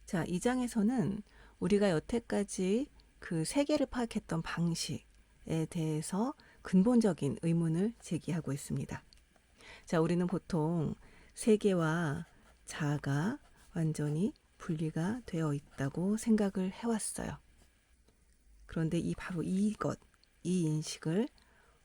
자, 이 장에서는 우리가 여태까지 그 세계를 파악했던 방식에 대해서 근본적인 의문을 제기하고 있습니다. 자, 우리는 보통 세계와 자아가 완전히 분리가 되어 있다고 생각을 해왔어요. 그런데 바로 이 인식을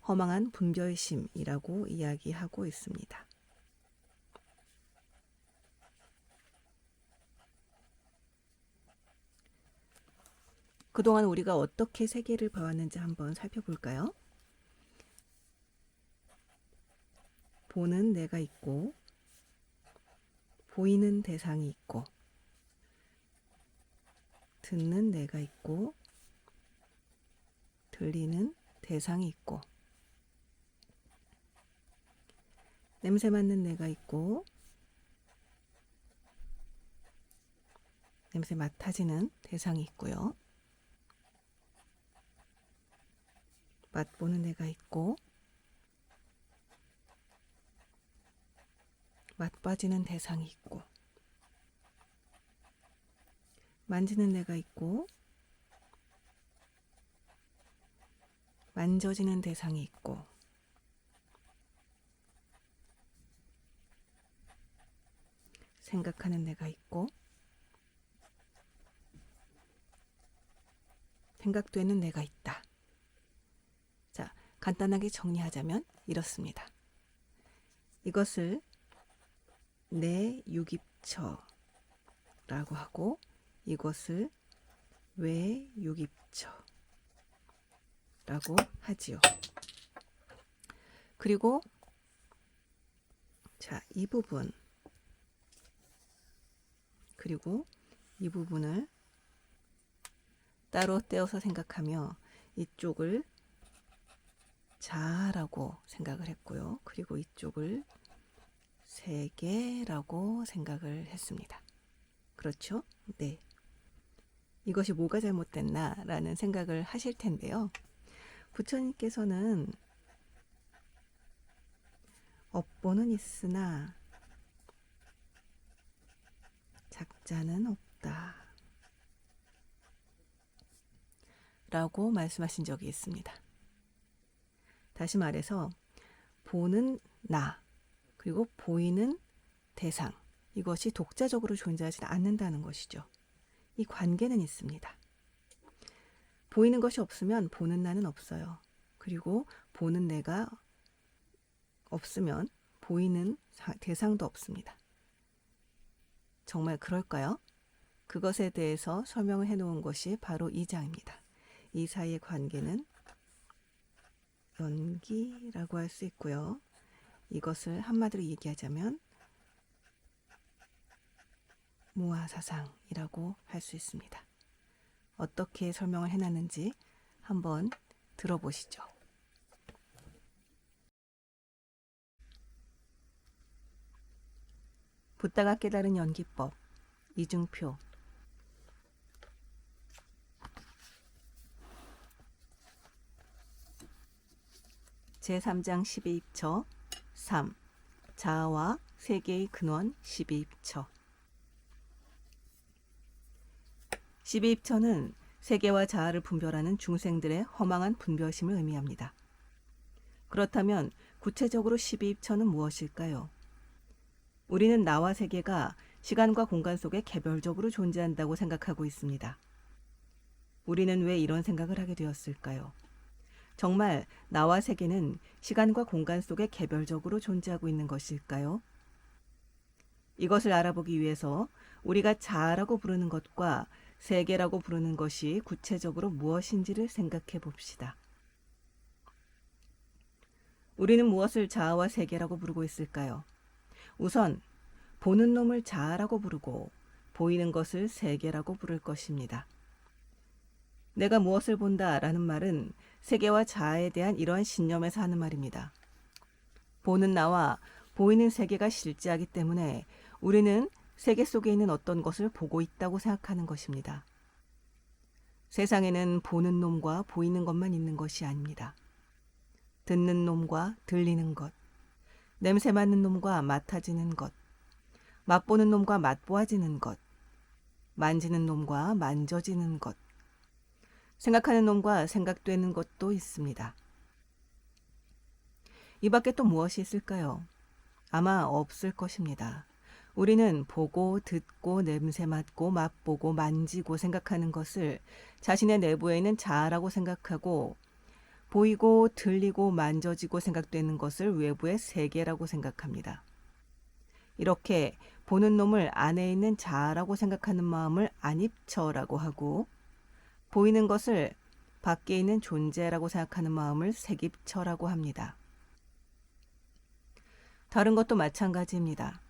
허망한 분별심이라고 이야기하고 있습니다. 그동안 우리가 어떻게 세계를 봐왔는지 한번 살펴볼까요? 보는 내가 있고, 보이는 대상이 있고, 듣는 내가 있고, 들리는 대상이 있고, 냄새 맡는 내가 있고, 냄새 맡아지는 대상이 있고요. 맛보는 내가 있고, 맛봐지는 대상이 있고, 만지는 내가 있고, 만져지는 대상이 있고, 생각하는 내가 있고, 생각되는 내가 있다. 자, 간단하게 정리하자면 이렇습니다. 이것을 내 유깁처라고 하고, 이것을 외 유깁처라고 하지요. 그리고 자, 이 부분, 그리고 이 부분을 따로 떼어서 생각하며 이쪽을 자라고 생각을 했고요. 그리고 이쪽을 세계라고 생각을 했습니다. 그렇죠? 네. 이것이 뭐가 잘못됐나라는 생각을 하실 텐데요. 부처님께서는 업보는 있으나 작자는 없다 라고 말씀하신 적이 있습니다. 다시 말해서 보는 나 그리고 보이는 대상, 이것이 독자적으로 존재하지 않는다는 것이죠. 이 관계는 있습니다. 보이는 것이 없으면 보는 나는 없어요. 그리고 보는 내가 없으면 보이는 대상도 없습니다. 정말 그럴까요? 그것에 대해서 설명을 해놓은 것이 바로 이 장입니다. 이 사이의 관계는 연기라고 할 수 있고요. 이것을 한마디로 얘기하자면 무아사상이라고 할 수 있습니다. 어떻게 설명을 해놨는지 한번 들어보시죠. 붓다가 깨달은 연기법, 이중표. 제3장 12입처 3. 자아와 세계의 근원 12입처. 12입처는 세계와 자아를 분별하는 중생들의 허망한 분별심을 의미합니다. 그렇다면 구체적으로 12입처는 무엇일까요? 우리는 나와 세계가 시간과 공간 속에 개별적으로 존재한다고 생각하고 있습니다. 우리는 왜 이런 생각을 하게 되었을까요? 정말 나와 세계는 시간과 공간 속에 개별적으로 존재하고 있는 것일까요? 이것을 알아보기 위해서 우리가 자아라고 부르는 것과 세계라고 부르는 것이 구체적으로 무엇인지를 생각해 봅시다. 우리는 무엇을 자아와 세계라고 부르고 있을까요? 우선 보는 놈을 자아라고 부르고 보이는 것을 세계라고 부를 것입니다. 내가 무엇을 본다라는 말은 세계와 자아에 대한 이러한 신념에서 하는 말입니다. 보는 나와 보이는 세계가 실제하기 때문에 우리는 세계 속에 있는 어떤 것을 보고 있다고 생각하는 것입니다. 세상에는 보는 놈과 보이는 것만 있는 것이 아닙니다. 듣는 놈과 들리는 것, 냄새 맡는 놈과 맡아지는 것, 맛보는 놈과 맛보아지는 것, 만지는 놈과 만져지는 것, 생각하는 놈과 생각되는 것도 있습니다. 이 밖에 또 무엇이 있을까요? 아마 없을 것입니다. 우리는 보고, 듣고, 냄새 맡고, 맛보고, 만지고 생각하는 것을 자신의 내부에 있는 자아라고 생각하고, 보이고, 들리고, 만져지고 생각되는 것을 외부의 세계라고 생각합니다. 이렇게 보는 놈을 안에 있는 자아라고 생각하는 마음을 안입처라고 하고, 보이는 것을 밖에 있는 존재라고 생각하는 마음을 색입처라고 합니다. 다른 것도 마찬가지입니다.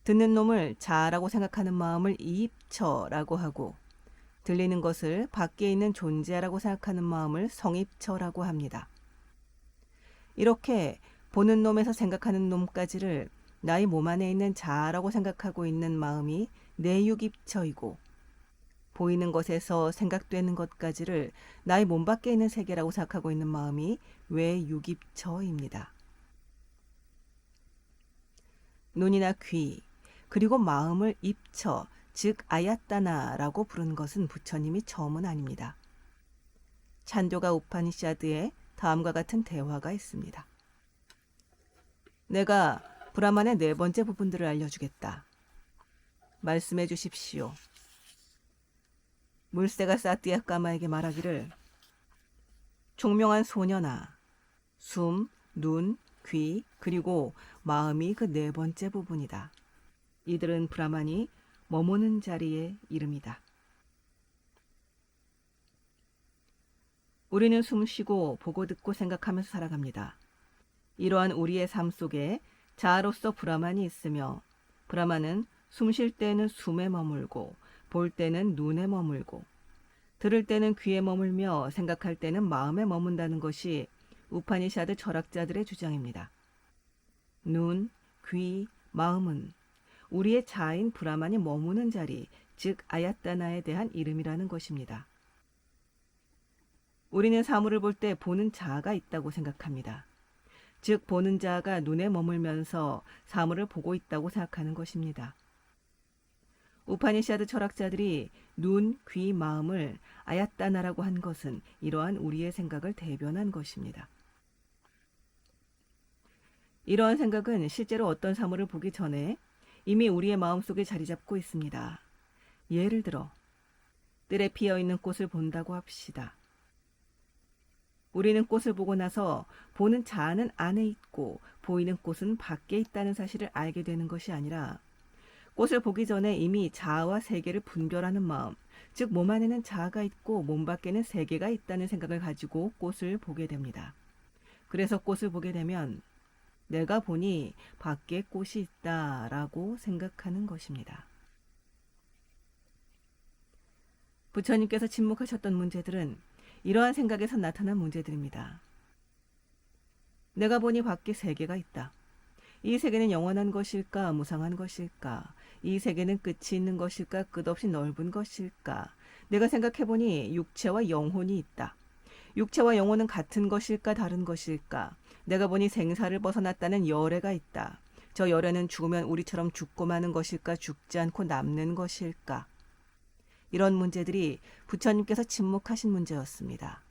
듣는 놈을 자아라고 생각하는 마음을 이입처라고 하고, 들리는 것을 밖에 있는 존재라고 생각하는 마음을 성입처라고 합니다. 이렇게 보는 놈에서 생각하는 놈까지를 나의 몸 안에 있는 자아라고 생각하고 있는 마음이 내육입처이고, 보이는 것에서 생각되는 것까지를 나의 몸 밖에 있는 세계라고 생각하고 있는 마음이 외육입처입니다. 눈이나 귀, 그리고 마음을 입처, 즉 아야따나라고 부른 것은 부처님이 처음은 아닙니다. 찬교가 우파니샤드에 다음과 같은 대화가 있습니다. 내가 브라만의 네 번째 부분들을 알려주겠다. 말씀해 주십시오. 물새가 사띠아 까마에게 말하기를, 총명한 소년아, 숨, 눈, 귀, 그리고 마음이 그 네 번째 부분이다. 이들은 브라만이 머무는 자리의 이름이다. 우리는 숨쉬고 보고 듣고 생각하면서 살아갑니다. 이러한 우리의 삶 속에 자아로서 브라만이 있으며, 브라만은 숨 쉴 때는 숨에 머물고, 볼 때는 눈에 머물고, 들을 때는 귀에 머물며 생각할 때는 마음에 머문다는 것이 우파니샤드 철학자들의 주장입니다. 눈, 귀, 마음은 우리의 자아인 브라만이 머무는 자리, 즉 아야따나에 대한 이름이라는 것입니다. 우리는 사물을 볼 때 보는 자아가 있다고 생각합니다. 즉 보는 자아가 눈에 머물면서 사물을 보고 있다고 생각하는 것입니다. 우파니샤드 철학자들이 눈, 귀, 마음을 아야따나라고 한 것은 이러한 우리의 생각을 대변한 것입니다. 이러한 생각은 실제로 어떤 사물을 보기 전에 이미 우리의 마음속에 자리 잡고 있습니다. 예를 들어 뜰에 피어있는 꽃을 본다고 합시다. 우리는 꽃을 보고 나서 보는 자아는 안에 있고 보이는 꽃은 밖에 있다는 사실을 알게 되는 것이 아니라, 꽃을 보기 전에 이미 자아와 세계를 분별하는 마음, 즉 몸 안에는 자아가 있고 몸 밖에는 세계가 있다는 생각을 가지고 꽃을 보게 됩니다. 그래서 꽃을 보게 되면 내가 보니 밖에 꽃이 있다라고 생각하는 것입니다. 부처님께서 침묵하셨던 문제들은 이러한 생각에서 나타난 문제들입니다. 내가 보니 밖에 세계가 있다. 이 세계는 영원한 것일까, 무상한 것일까? 이 세계는 끝이 있는 것일까, 끝없이 넓은 것일까? 내가 생각해보니 육체와 영혼이 있다. 육체와 영혼은 같은 것일까, 다른 것일까? 내가 보니 생사를 벗어났다는 열애가 있다. 저 열애는 죽으면 우리처럼 죽고 마는 것일까, 죽지 않고 남는 것일까? 이런 문제들이 부처님께서 침묵하신 문제였습니다.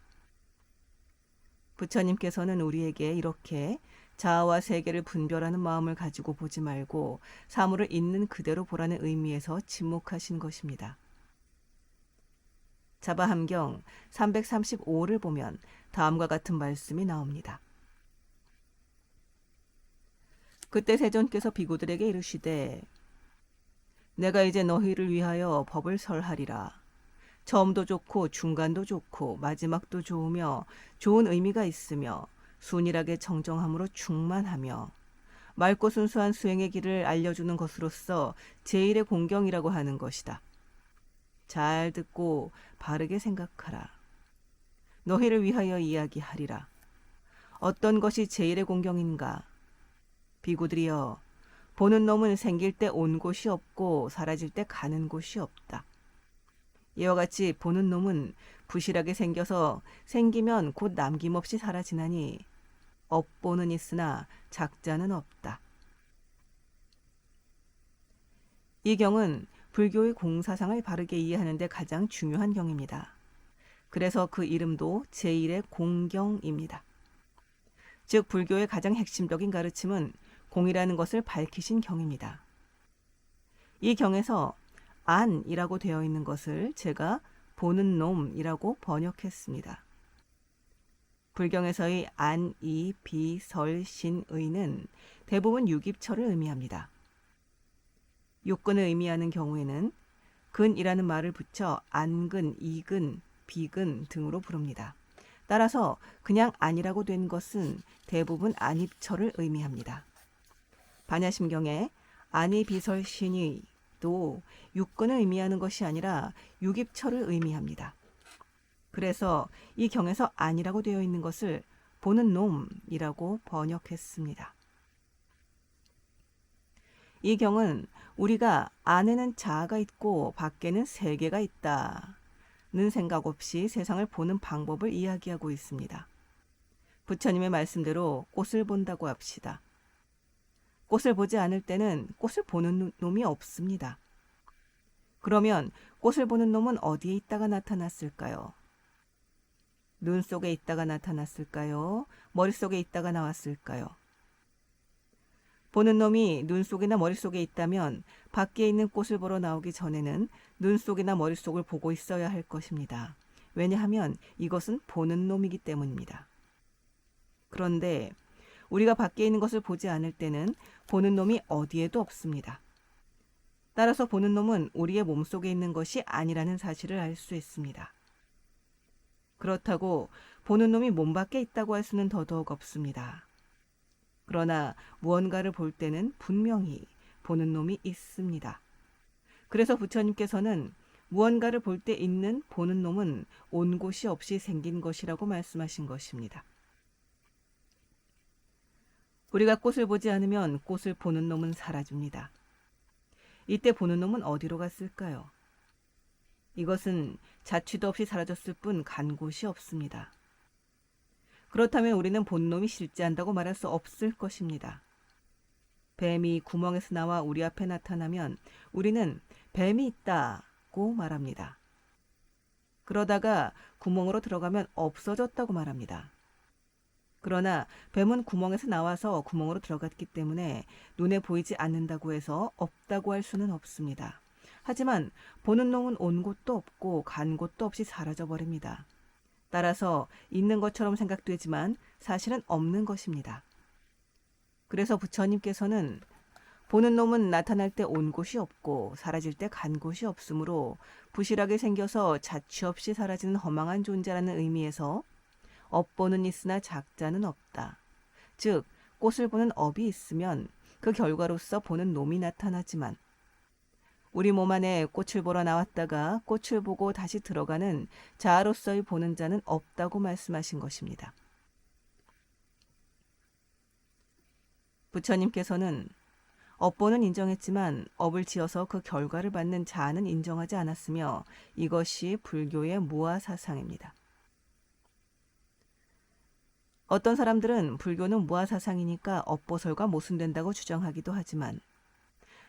부처님께서는 우리에게 이렇게 자아와 세계를 분별하는 마음을 가지고 보지 말고 사물을 있는 그대로 보라는 의미에서 침묵하신 것입니다. 자바함경 335를 보면 다음과 같은 말씀이 나옵니다. 그때 세존께서 비구들에게 이르시되, 내가 이제 너희를 위하여 법을 설하리라. 처음도 좋고 중간도 좋고 마지막도 좋으며 좋은 의미가 있으며 순일하게 정정함으로 충만하며 맑고 순수한 수행의 길을 알려주는 것으로서 제일의 공경이라고 하는 것이다. 잘 듣고 바르게 생각하라. 너희를 위하여 이야기하리라. 어떤 것이 제일의 공경인가? 비구들이여, 보는 놈은 생길 때 온 곳이 없고 사라질 때 가는 곳이 없다. 이와 같이 보는 놈은 부실하게 생겨서 생기면 곧 남김없이 사라지나니 업보는 있으나 작자는 없다. 이 경은 불교의 공사상을 바르게 이해하는 데 가장 중요한 경입니다. 그래서 그 이름도 제1의 공경입니다. 즉 불교의 가장 핵심적인 가르침은 공이라는 것을 밝히신 경입니다. 이 경에서 안이라고 되어 있는 것을 제가 보는 놈이라고 번역했습니다. 불경에서의 안, 이, 비, 설, 신, 의는 대부분 유깁처를 의미합니다. 육근을 의미하는 경우에는 근이라는 말을 붙여 안근, 이근, 비근 등으로 부릅니다. 따라서 그냥 안이라고 된 것은 대부분 안입처를 의미합니다. 반야심경에 안이 비설 신이 도 육근을 의미하는 것이 아니라 유깁처를 의미합니다. 그래서 이 경에서 안이라고 되어 있는 것을 보는 놈이라고 번역했습니다. 이 경은 우리가 안에는 자아가 있고 밖에는 세계가 있다는 생각 없이 세상을 보는 방법을 이야기하고 있습니다. 부처님의 말씀대로 꽃을 본다고 합시다. 꽃을 보지 않을 때는 꽃을 보는 놈이 없습니다. 그러면 꽃을 보는 놈은 어디에 있다가 나타났을까요? 눈 속에 있다가 나타났을까요? 머릿속에 있다가 나왔을까요? 보는 놈이 눈 속이나 머릿속에 있다면 밖에 있는 꽃을 보러 나오기 전에는 눈 속이나 머릿속을 보고 있어야 할 것입니다. 왜냐하면 이것은 보는 놈이기 때문입니다. 그런데 우리가 밖에 있는 것을 보지 않을 때는 보는 놈이 어디에도 없습니다. 따라서 보는 놈은 우리의 몸속에 있는 것이 아니라는 사실을 알 수 있습니다. 그렇다고 보는 놈이 몸 밖에 있다고 할 수는 더더욱 없습니다. 그러나 무언가를 볼 때는 분명히 보는 놈이 있습니다. 그래서 부처님께서는 무언가를 볼 때 있는 보는 놈은 온 곳이 없이 생긴 것이라고 말씀하신 것입니다. 우리가 꽃을 보지 않으면 꽃을 보는 놈은 사라집니다. 이때 보는 놈은 어디로 갔을까요? 이것은 자취도 없이 사라졌을 뿐 간 곳이 없습니다. 그렇다면 우리는 본 놈이 실제한다고 말할 수 없을 것입니다. 뱀이 구멍에서 나와 우리 앞에 나타나면 우리는 뱀이 있다고 말합니다. 그러다가 구멍으로 들어가면 없어졌다고 말합니다. 그러나 뱀은 구멍에서 나와서 구멍으로 들어갔기 때문에 눈에 보이지 않는다고 해서 없다고 할 수는 없습니다. 하지만 보는 놈은 온 곳도 없고 간 곳도 없이 사라져버립니다. 따라서 있는 것처럼 생각되지만 사실은 없는 것입니다. 그래서 부처님께서는 보는 놈은 나타날 때 온 곳이 없고 사라질 때 간 곳이 없으므로 부실하게 생겨서 자취 없이 사라지는 허망한 존재라는 의미에서 업보는 있으나 작자는 없다. 즉 꽃을 보는 업이 있으면 그 결과로서 보는 놈이 나타나지만 우리 몸 안에 꽃을 보러 나왔다가 꽃을 보고 다시 들어가는 자아로서의 보는 자는 없다고 말씀하신 것입니다. 부처님께서는 업보는 인정했지만 업을 지어서 그 결과를 받는 자아는 인정하지 않았으며 이것이 불교의 무아사상입니다. 어떤 사람들은 불교는 무아사상이니까 업보설과 모순된다고 주장하기도 하지만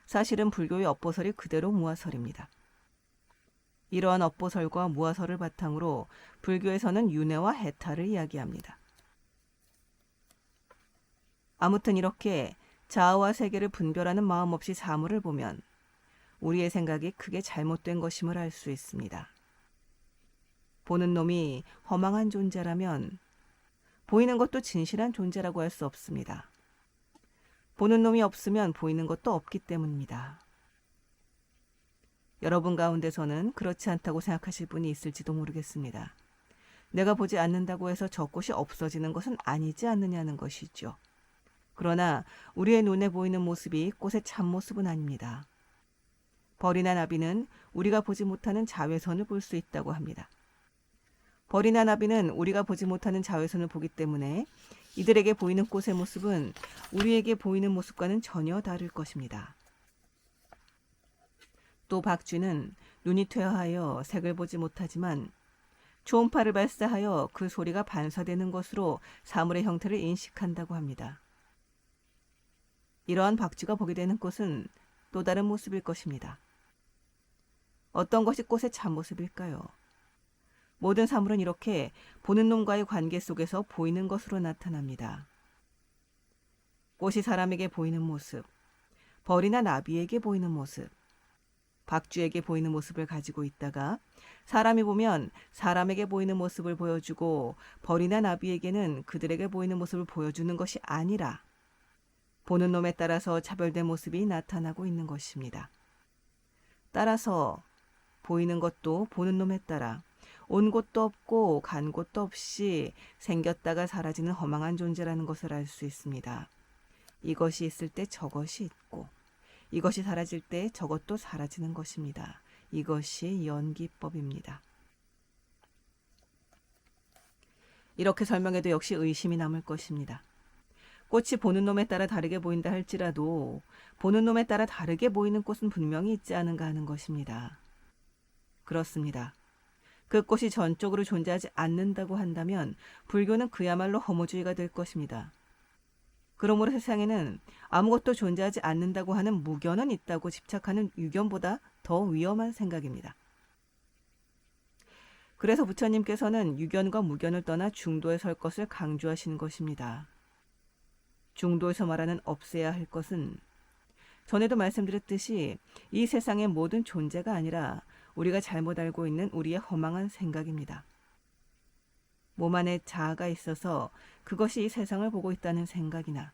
사실은 불교의 업보설이 그대로 무아설입니다. 이러한 업보설과 무아설을 바탕으로 불교에서는 윤회와 해탈을 이야기합니다. 아무튼 이렇게 자아와 세계를 분별하는 마음 없이 사물을 보면 우리의 생각이 크게 잘못된 것임을 알 수 있습니다. 보는 놈이 허망한 존재라면 보이는 것도 진실한 존재라고 할 수 없습니다. 보는 놈이 없으면 보이는 것도 없기 때문입니다. 여러분 가운데서는 그렇지 않다고 생각하실 분이 있을지도 모르겠습니다. 내가 보지 않는다고 해서 저 꽃이 없어지는 것은 아니지 않느냐는 것이죠. 그러나 우리의 눈에 보이는 모습이 꽃의 참모습은 아닙니다. 벌이나 나비는 우리가 보지 못하는 자외선을 볼 수 있다고 합니다. 벌이나 나비는 우리가 보지 못하는 자외선을 보기 때문에 이들에게 보이는 꽃의 모습은 우리에게 보이는 모습과는 전혀 다를 것입니다. 또 박쥐는 눈이 퇴화하여 색을 보지 못하지만 초음파를 발사하여 그 소리가 반사되는 것으로 사물의 형태를 인식한다고 합니다. 이러한 박쥐가 보게 되는 꽃은 또 다른 모습일 것입니다. 어떤 것이 꽃의 참모습일까요? 모든 사물은 이렇게 보는 놈과의 관계 속에서 보이는 것으로 나타납니다. 꽃이 사람에게 보이는 모습, 벌이나 나비에게 보이는 모습, 박쥐에게 보이는 모습을 가지고 있다가 사람이 보면 사람에게 보이는 모습을 보여주고 벌이나 나비에게는 그들에게 보이는 모습을 보여주는 것이 아니라 보는 놈에 따라서 차별된 모습이 나타나고 있는 것입니다. 따라서 보이는 것도 보는 놈에 따라 온 곳도 없고 간 곳도 없이 생겼다가 사라지는 허망한 존재라는 것을 알 수 있습니다. 이것이 있을 때 저것이 있고 이것이 사라질 때 저것도 사라지는 것입니다. 이것이 연기법입니다. 이렇게 설명해도 역시 의심이 남을 것입니다. 꽃이 보는 놈에 따라 다르게 보인다 할지라도 보는 놈에 따라 다르게 보이는 꽃은 분명히 있지 않은가 하는 것입니다. 그렇습니다. 그 꽃이 전적으로 존재하지 않는다고 한다면 불교는 그야말로 허무주의가 될 것입니다. 그러므로 세상에는 아무것도 존재하지 않는다고 하는 무견은 있다고 집착하는 유견보다 더 위험한 생각입니다. 그래서 부처님께서는 유견과 무견을 떠나 중도에 설 것을 강조하시는 것입니다. 중도에서 말하는 없애야 할 것은 전에도 말씀드렸듯이 이 세상의 모든 존재가 아니라 우리가 잘못 알고 있는 우리의 허망한 생각입니다. 몸 안에 자아가 있어서 그것이 이 세상을 보고 있다는 생각이나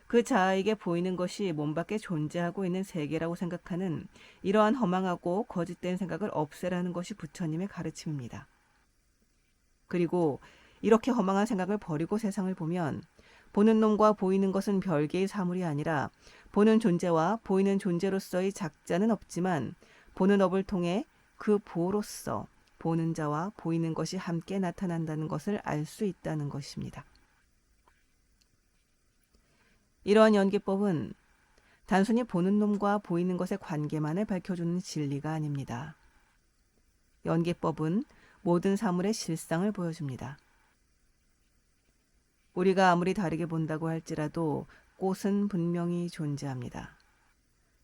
그 자아에게 보이는 것이 몸 밖에 존재하고 있는 세계라고 생각하는 이러한 허망하고 거짓된 생각을 없애라는 것이 부처님의 가르침입니다. 그리고 이렇게 허망한 생각을 버리고 세상을 보면 보는 놈과 보이는 것은 별개의 사물이 아니라 보는 존재와 보이는 존재로서의 작자는 없지만 보는 업을 통해 그 보로서 보는 자와 보이는 것이 함께 나타난다는 것을 알 수 있다는 것입니다. 이러한 연기법은 단순히 보는 놈과 보이는 것의 관계만을 밝혀주는 진리가 아닙니다. 연기법은 모든 사물의 실상을 보여줍니다. 우리가 아무리 다르게 본다고 할지라도 꽃은 분명히 존재합니다.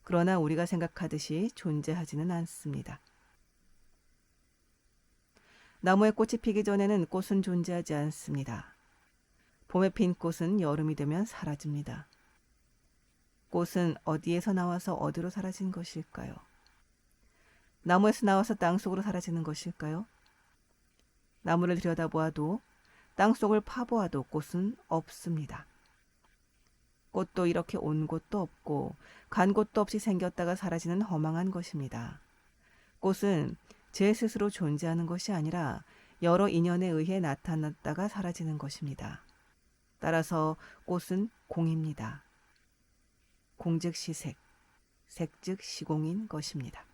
그러나 우리가 생각하듯이 존재하지는 않습니다. 나무에 꽃이 피기 전에는 꽃은 존재하지 않습니다. 봄에 핀 꽃은 여름이 되면 사라집니다. 꽃은 어디에서 나와서 어디로 사라진 것일까요? 나무에서 나와서 땅속으로 사라지는 것일까요? 나무를 들여다보아도 땅속을 파보아도 꽃은 없습니다. 꽃도 이렇게 온 곳도 없고 간 곳도 없이 생겼다가 사라지는 허망한 것입니다. 꽃은 제 스스로 존재하는 것이 아니라 여러 인연에 의해 나타났다가 사라지는 것입니다. 따라서 꽃은 공입니다. 공즉 시색, 색즉 시공인 것입니다.